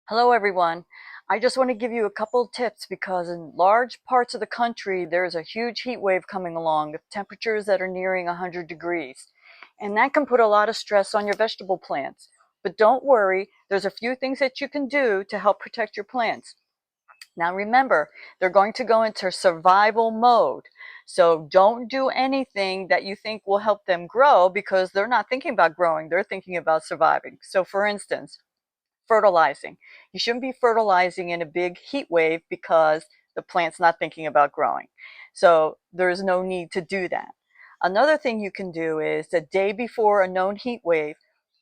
Hello everyone. I just want to give you a couple of tips because in large parts of the country there's a huge heat wave coming along with temperatures that are nearing 100 degrees. And that can put a lot of stress on your vegetable plants. But don't worry, there's a few things that you can do to help protect your plants. Now remember, they're going to go into survival mode. So don't do anything that you think will help them grow because they're not thinking about growing, they're thinking about surviving. So for instance, fertilizing. You shouldn't be fertilizing in a big heat wave because the plant's not thinking about growing. So there's no need to do that. Another thing you can do is the day before a known heat wave,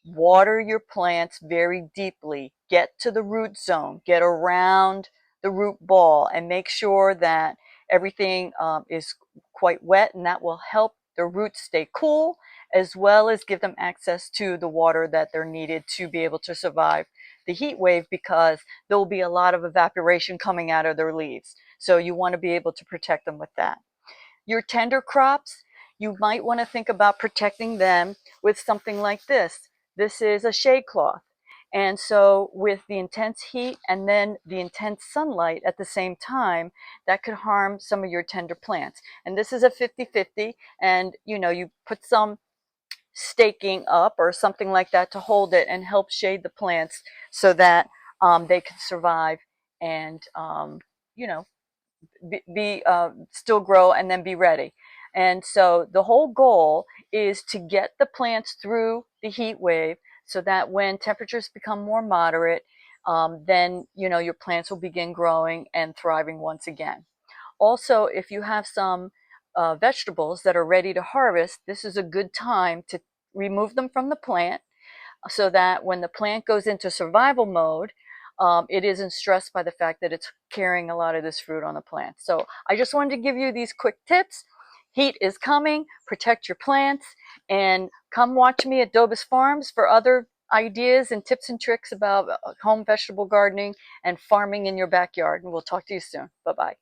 water your plants very deeply. Get to the root zone, get around the root ball, and make sure that everything is quite wet, and that will help the roots stay cool as well as give them access to the water that they're needed to be able to survive the heat wave, because there will be a lot of evaporation coming out of their leaves. So you want to be able to protect them with that. Your tender crops, you might want to think about protecting them with something like this. This is a shade cloth. And so with the intense heat and then the intense sunlight at the same time, that could harm some of your tender plants. And this is a 50-50, and you put some staking up or something like that to hold it and help shade the plants so that they can survive and you know still grow and then be ready. And so the whole goal is to get the plants through the heat wave so that when temperatures become more moderate, then your plants will begin growing and thriving once again. Also, if you have some vegetables that are ready to harvest, this is a good time to remove them from the plant so that when the plant goes into survival mode, it isn't stressed by the fact that it's carrying a lot of this fruit on the plant. So I just wanted to give you these quick tips. Heat is coming, protect your plants, and come watch me at Dobos Farms for other ideas and tips and tricks about home vegetable gardening and farming in your backyard. And we'll talk to you soon. Bye-bye.